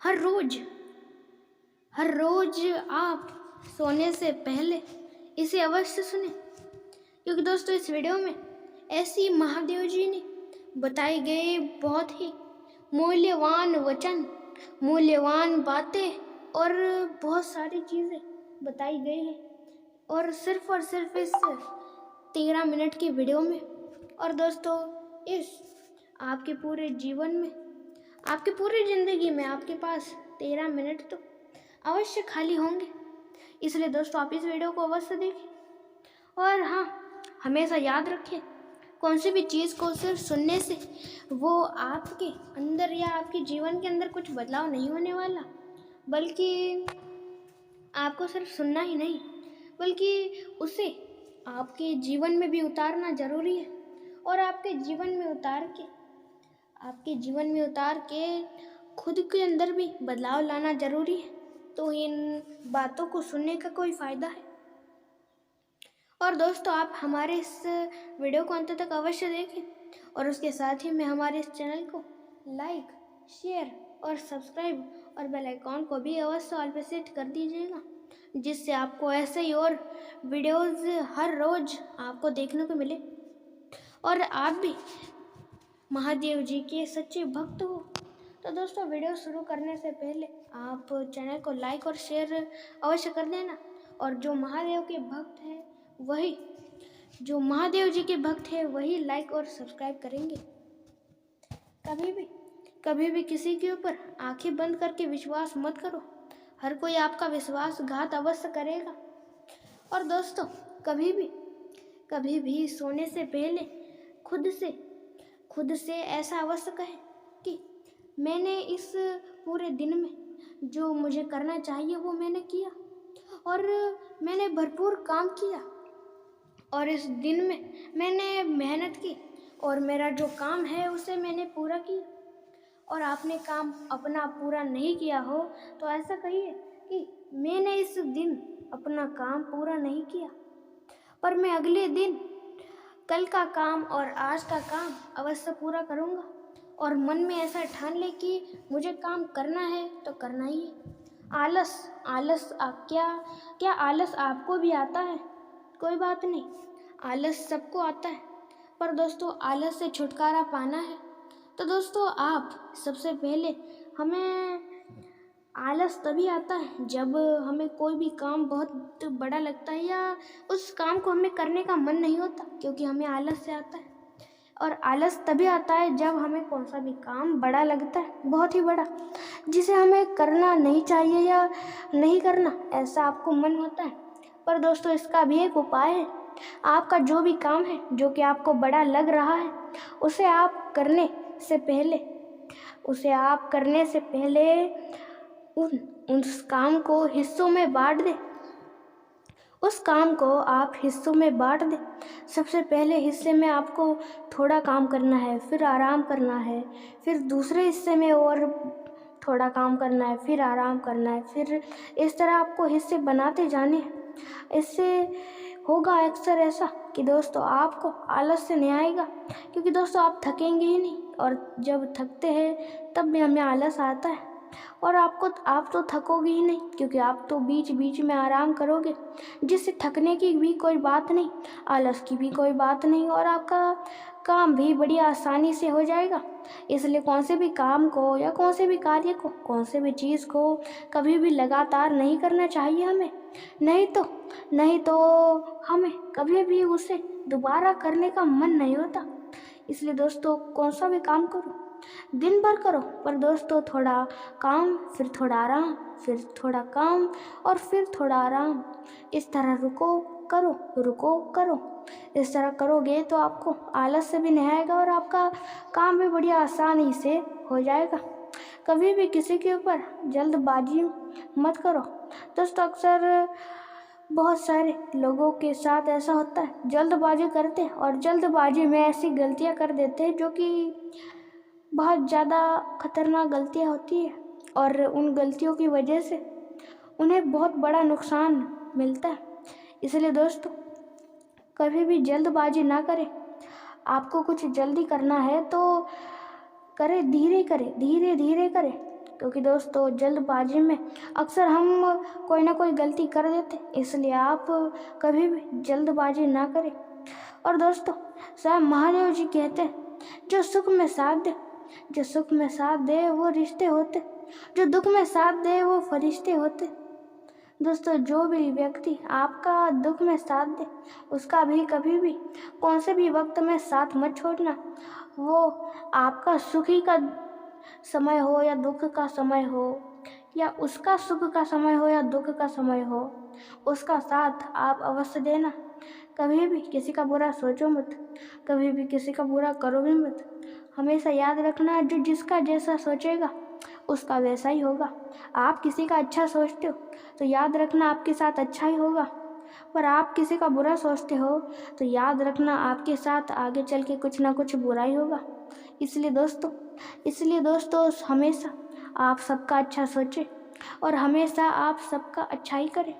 हर रोज हर रोज आप सोने से पहले इसे अवश्य सुने, क्योंकि दोस्तों इस वीडियो में ऐसी महादेव जी ने बताए गए बहुत ही मूल्यवान वचन, मूल्यवान बातें और बहुत सारी चीज़ें बताई गई हैं, और सिर्फ इस 13 मिनट की वीडियो में। और दोस्तों इस आपके पूरे जीवन में, आपकी पूरी ज़िंदगी में आपके पास 13 मिनट तो अवश्य खाली होंगे, इसलिए दोस्तों आप इस वीडियो को अवश्य देखें। और हाँ, हमेशा याद रखें, कौन सी भी चीज़ को सिर्फ सुनने से वो आपके अंदर या आपके जीवन के अंदर कुछ बदलाव नहीं होने वाला, बल्कि आपको सिर्फ सुनना ही नहीं, बल्कि उसे आपके जीवन में भी उतारना ज़रूरी है। और आपके जीवन में उतार के खुद के अंदर भी बदलाव लाना ज़रूरी है, तो इन बातों को सुनने का कोई फ़ायदा है। और दोस्तों आप हमारे इस वीडियो को अंत तक अवश्य देखें, और उसके साथ ही में हमारे इस चैनल को लाइक, शेयर और सब्सक्राइब और बेल आइकॉन को भी अवश्य ऑल पे सेट कर दीजिएगा, जिससे आपको ऐसे ही और वीडियोस हर रोज़ आपको देखने को मिले और आप भी महादेव जी के सच्चे भक्त हो। तो दोस्तों वीडियो शुरू करने से पहले आप चैनल को लाइक और शेयर अवश्य कर देना, और जो महादेव जी के भक्त हैं वही लाइक और सब्सक्राइब करेंगे। कभी भी किसी के ऊपर आंखें बंद करके विश्वास मत करो, हर कोई आपका विश्वासघात अवश्य करेगा। और दोस्तों कभी भी सोने से पहले खुद से ऐसा अवश्य कहें कि मैंने इस पूरे दिन में जो मुझे करना चाहिए वो मैंने किया, और मैंने भरपूर काम किया, और इस दिन में मैंने मेहनत की, और मेरा जो काम है उसे मैंने पूरा किया। और आपने काम अपना पूरा नहीं किया हो तो ऐसा कहिए कि मैंने इस दिन अपना काम पूरा नहीं किया, पर मैं अगले दिन कल का काम और आज का काम अवश्य पूरा करूँगा। और मन में ऐसा ठान ले कि मुझे काम करना है तो करना ही है। क्या आलस आपको भी आता है? कोई बात नहीं, आलस सबको आता है, पर दोस्तों आलस से छुटकारा पाना है तो दोस्तों आप सबसे पहले, हमें आलस तभी आता है जब हमें कोई भी काम बहुत बड़ा लगता है या उस काम को हमें करने का मन नहीं होता, क्योंकि हमें आलस से आता है। और आलस तभी आता है जब हमें कौन सा भी काम बड़ा लगता है, बहुत ही बड़ा, जिसे हमें करना नहीं चाहिए या नहीं करना ऐसा आपको मन होता है। पर दोस्तों इसका भी एक उपाय है। आपका जो भी काम है जो कि आपको बड़ा लग रहा है, उसे आप करने से पहले उस काम को हिस्सों में बांट दें। सबसे पहले हिस्से में आपको थोड़ा काम करना है, फिर आराम करना है, फिर दूसरे हिस्से में और थोड़ा काम करना है, फिर आराम करना है, फिर इस तरह आपको हिस्से बनाते जाने हैं। इससे होगा अक्सर ऐसा कि दोस्तों आपको आलस से नहीं आएगा, क्योंकि दोस्तों आप थकेंगे ही नहीं, और जब थकते हैं तब भी हमें आलस आता है। और आप तो थकोगे ही नहीं, क्योंकि आप तो बीच बीच में आराम करोगे, जिससे थकने की भी कोई बात नहीं, आलस की भी कोई बात नहीं, और आपका काम भी बड़ी आसानी से हो जाएगा। इसलिए कौन से भी काम को या कौन से भी कार्य को, कौन से भी चीज़ को कभी भी लगातार नहीं करना चाहिए हमें, नहीं तो हमें कभी भी उसे दोबारा करने का मन नहीं होता। इसलिए दोस्तों कौन सा भी काम करो, दिन भर करो, पर दोस्तों थोड़ा काम, फिर थोड़ा आराम, फिर थोड़ा काम और फिर थोड़ा आराम, इस तरह रुको करो। इस तरह करोगे तो आपको आलस से भी नहीं आएगा और आपका काम भी बड़ी आसानी से हो जाएगा। कभी भी किसी के ऊपर जल्दबाजी मत करो। दोस्तों अक्सर बहुत सारे लोगों के साथ ऐसा होता है, जल्दबाजी करते हैं और जल्दबाजी में ऐसी गलतियां कर देते हैं जो कि बहुत ज़्यादा खतरनाक गलतियां होती है, और उन गलतियों की वजह से उन्हें बहुत बड़ा नुकसान मिलता है। इसलिए दोस्तों कभी भी जल्दबाजी ना करें। आपको कुछ जल्दी करना है तो धीरे धीरे करें, क्योंकि दोस्तों जल्दबाजी में अक्सर हम कोई ना कोई गलती कर देते, इसलिए आप कभी भी जल्दबाजी ना करें। और दोस्तों स्वयं महादेव जी कहते हैं, जो सुख में साथ दे, जो सुख में साथ दे वो रिश्ते होते, जो दुख में साथ दे वो फरिश्ते होते। दोस्तों जो भी व्यक्ति आपका दुख में साथ दे, उसका भी कभी भी कौन से भी वक्त में साथ मत छोड़ना। वो आपका सुखी का समय हो या दुख का समय हो, या उसका सुख का समय हो या दुख का समय हो, उसका साथ आप अवश्य देना। कभी भी किसी का बुरा सोचो मत, कभी भी किसी का बुरा करो भी मत। हमेशा याद रखना, जो जिसका जैसा सोचेगा उसका वैसा ही होगा। आप किसी का अच्छा सोचते हो तो याद रखना आपके साथ अच्छा ही होगा, पर आप किसी का बुरा सोचते हो तो याद रखना आपके साथ आगे चल के कुछ ना कुछ बुरा ही होगा। इसलिए दोस्तों हमेशा आप सबका अच्छा सोचें और हमेशा आप सबका अच्छा ही करें।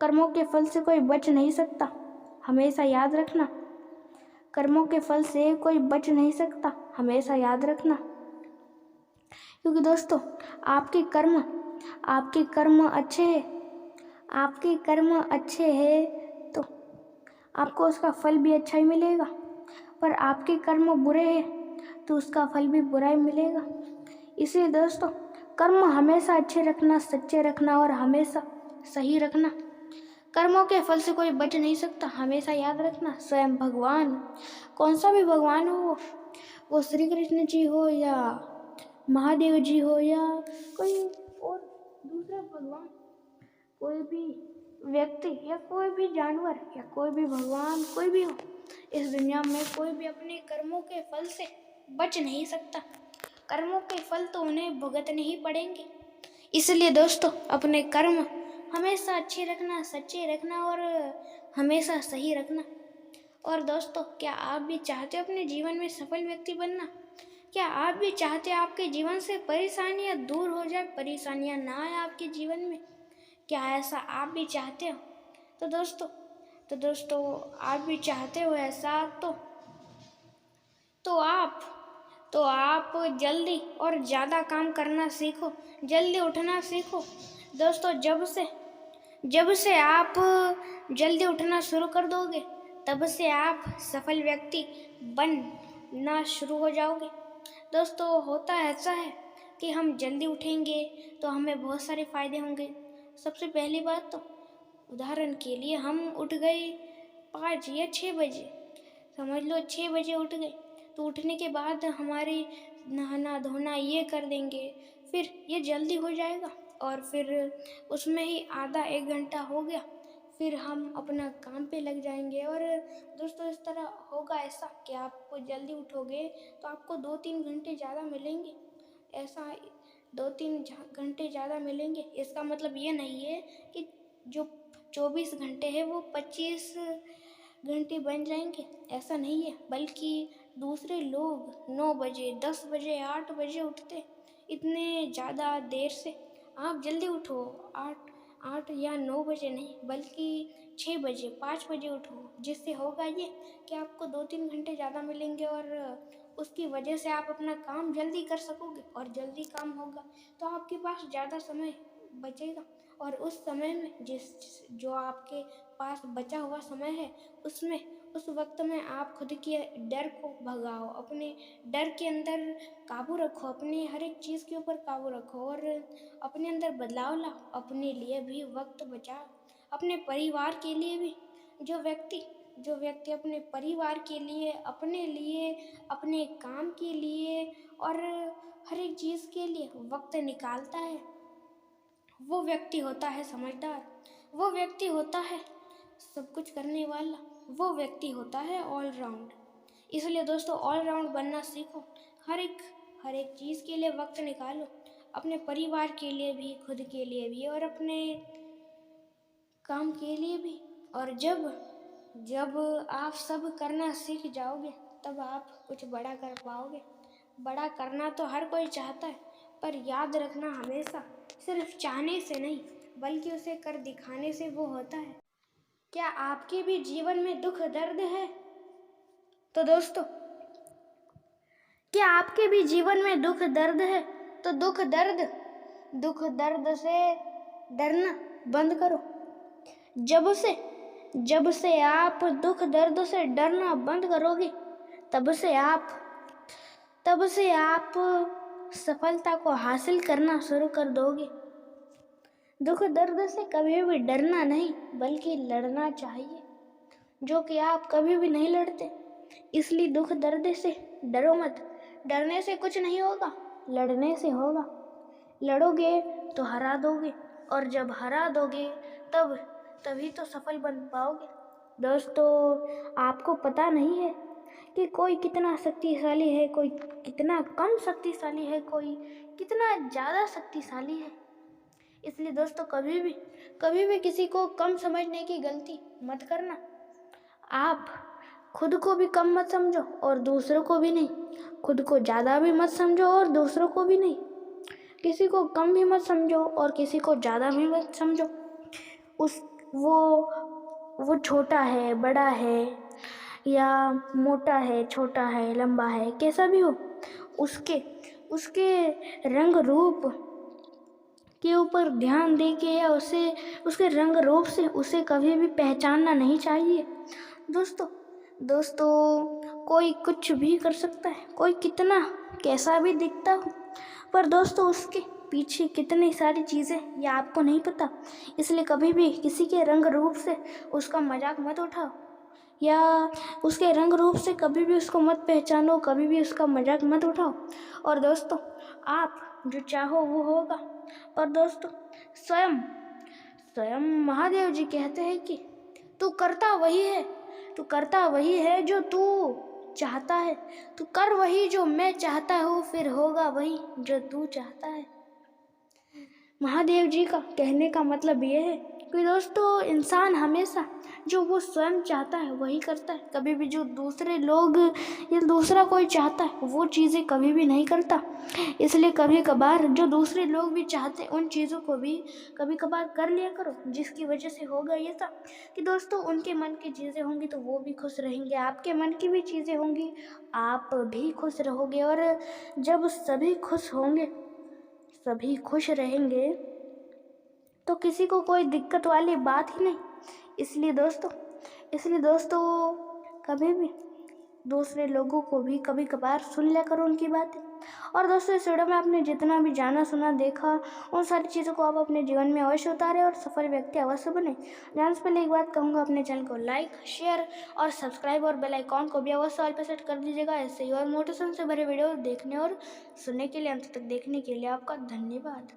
कर्मों के फल से कोई बच नहीं सकता, हमेशा याद रखना। कर्मों के फल से कोई बच नहीं सकता, हमेशा याद रखना। क्योंकि दोस्तों आपके कर्म अच्छे हैं, आपके कर्म अच्छे हैं तो आपको उसका फल भी अच्छा ही मिलेगा, पर आपके कर्म बुरे हैं तो उसका फल भी बुरा ही मिलेगा। इसलिए दोस्तों कर्म हमेशा अच्छे रखना, सच्चे रखना और हमेशा सही रखना। कर्मों के फल से कोई बच नहीं सकता, हमेशा याद रखना। स्वयं भगवान, कौन सा भी भगवान हो, वो श्री कृष्ण जी हो या महादेव जी हो या कोई और दूसरा भगवान, कोई भी व्यक्ति या कोई भी जानवर या कोई भी भगवान, कोई भी हो, इस दुनिया में कोई भी अपने कर्मों के फल से बच नहीं सकता। कर्मों के फल तो उन्हें भुगतने ही पड़ेंगे। इसलिए दोस्तों अपने कर्म हमेशा अच्छे रखना, सच्चे रखना और हमेशा सही रखना। और दोस्तों क्या आप भी चाहते हो अपने जीवन में सफल व्यक्ति बनना? क्या आप भी चाहते हो आपके जीवन से परेशानियां दूर हो जाए, परेशानियां ना आए आपके जीवन में? क्या ऐसा आप भी चाहते हो? तो दोस्तों आप भी चाहते हो ऐसा तो आप जल्दी और ज़्यादा काम करना सीखो, जल्दी उठना सीखो। दोस्तों जब से आप जल्दी उठना शुरू कर दोगे, तब से आप सफल व्यक्ति बनना शुरू हो जाओगे। दोस्तों होता ऐसा है कि हम जल्दी उठेंगे तो हमें बहुत सारे फायदे होंगे। सबसे पहली बात तो उदाहरण के लिए हम उठ गए 5 या 6 बजे, समझ लो 6 बजे उठ गए, तो उठने के बाद हमारी नहाना धोना ये कर देंगे, फिर ये जल्दी हो जाएगा और फिर उसमें ही आधा 1 घंटा हो गया, फिर हम अपना काम पे लग जाएंगे। और दोस्तों इस तरह होगा ऐसा कि आपको जल्दी उठोगे तो आपको 2-3 घंटे ज़्यादा मिलेंगे। ऐसा 2-3 घंटे ज़्यादा मिलेंगे, इसका मतलब ये नहीं है कि जो 24 घंटे है वो 25 घंटे बन जाएंगे, ऐसा नहीं है। बल्कि दूसरे लोग 9 बजे, 10 बजे, 8 बजे उठते, इतने ज़्यादा देर से। आप जल्दी उठो, 8 या 9 बजे नहीं, बल्कि 6 बजे, 5 बजे उठो, जिससे होगा ये कि आपको 2-3 घंटे ज़्यादा मिलेंगे और उसकी वजह से आप अपना काम जल्दी कर सकोगे। और जल्दी काम होगा तो आपके पास ज़्यादा समय बचेगा, और उस समय में जो आपके पास बचा हुआ समय है उस वक्त में आप खुद के डर को भगाओ, अपने डर के अंदर काबू रखो, अपने हर एक चीज़ के ऊपर काबू रखो और अपने अंदर बदलाव लाओ। अपने लिए भी वक्त बचाओ, अपने परिवार के लिए भी। जो व्यक्ति अपने परिवार के लिए, अपने लिए, अपने काम के लिए और हर एक चीज़ के लिए वक्त निकालता है, वो व्यक्ति होता है समझदार, वो व्यक्ति होता है सब कुछ करने वाला, वो व्यक्ति होता है ऑलराउंड। इसलिए दोस्तों ऑलराउंड बनना सीखो, हर एक चीज़ के लिए वक्त निकालो, अपने परिवार के लिए भी, खुद के लिए भी और अपने काम के लिए भी। और जब आप सब करना सीख जाओगे तब आप कुछ बड़ा कर पाओगे। बड़ा करना तो हर कोई चाहता है, पर याद रखना हमेशा सिर्फ चाहने से नहीं बल्कि उसे कर दिखाने से वो होता है। क्या आपके भी जीवन में दुख दर्द है? तो दोस्तों क्या आपके भी जीवन में दुख दर्द है? तो दुख दर्द से डरना बंद करो। जब से आप दुख दर्द से डरना बंद करोगे, तब से आप सफलता को हासिल करना शुरू कर दोगे। दुख दर्द से कभी भी डरना नहीं, बल्कि लड़ना चाहिए, जो कि आप कभी भी नहीं लड़ते। इसलिए दुख दर्द से डरो मत। डरने से कुछ नहीं होगा, लड़ने से होगा। लड़ोगे तो हरा दोगे, और जब हरा दोगे तभी तो सफल बन पाओगे। दोस्तों, आपको पता नहीं है कि कोई कितना शक्तिशाली है, कोई कितना कम शक्तिशाली है, कोई कितना ज़्यादा शक्तिशाली है। इसलिए दोस्तों, कभी भी किसी को कम समझने की गलती मत करना। आप खुद को भी कम मत समझो और दूसरों को भी नहीं। खुद को ज़्यादा भी मत समझो और दूसरों को भी नहीं। किसी को कम भी मत समझो और किसी को ज़्यादा भी मत समझो। वो छोटा है, बड़ा है, या मोटा है, छोटा है, लंबा है, कैसा भी हो, उसके रंग रूप के ऊपर ध्यान देके या उसके रंग रूप से उसे कभी भी पहचानना नहीं चाहिए। दोस्तों, कोई कुछ भी कर सकता है, कोई कितना कैसा भी दिखता हो, पर दोस्तों उसके पीछे कितनी सारी चीज़ें ये आपको नहीं पता। इसलिए कभी भी किसी के रंग रूप से उसका मजाक मत उठाओ, या उसके रंग रूप से कभी भी उसको मत पहचानो, कभी भी उसका मजाक मत उठाओ। और दोस्तों, आप जो चाहो वो होगा। पर दोस्तों, स्वयं महादेव जी कहते हैं कि तू करता वही है जो तू चाहता है। तू कर वही जो मैं चाहता हूँ, फिर होगा वही जो तू चाहता है। महादेव जी का कहने का मतलब ये है कि दोस्तों, इंसान हमेशा जो वो स्वयं चाहता है वही करता है। कभी भी जो दूसरे लोग या दूसरा कोई चाहता है वो चीज़ें कभी भी नहीं करता। इसलिए कभी कभार जो दूसरे लोग भी चाहते हैं उन चीज़ों को भी कभी कभार कर लिया करो, जिसकी वजह से होगा ये था कि दोस्तों, उनके मन की चीज़ें होंगी तो वो भी खुश रहेंगे, आपके मन की भी चीज़ें होंगी, आप भी खुश रहोगे। और जब सभी खुश होंगे, सभी खुश रहेंगे, तो किसी को कोई दिक्कत वाली बात ही नहीं। इसलिए दोस्तों कभी भी दूसरे लोगों को भी कभी कभार सुन लिया करो उनकी बातें। और दोस्तों, इस वीडियो में आपने जितना भी जाना सुना देखा, उन सारी चीज़ों को आप अपने जीवन में अवश्य उतारें और सफल व्यक्ति अवश्य बने। जाने से पहले एक बात कहूँगा, अपने चैनल को लाइक, शेयर और सब्सक्राइब और बेल आइकॉन को भी अवश्य ऑल पे सेट कर दीजिएगा। ऐसे ही और मोटिवेशन से भरे वीडियो देखने और सुनने के लिए, अंत तक देखने के लिए आपका धन्यवाद।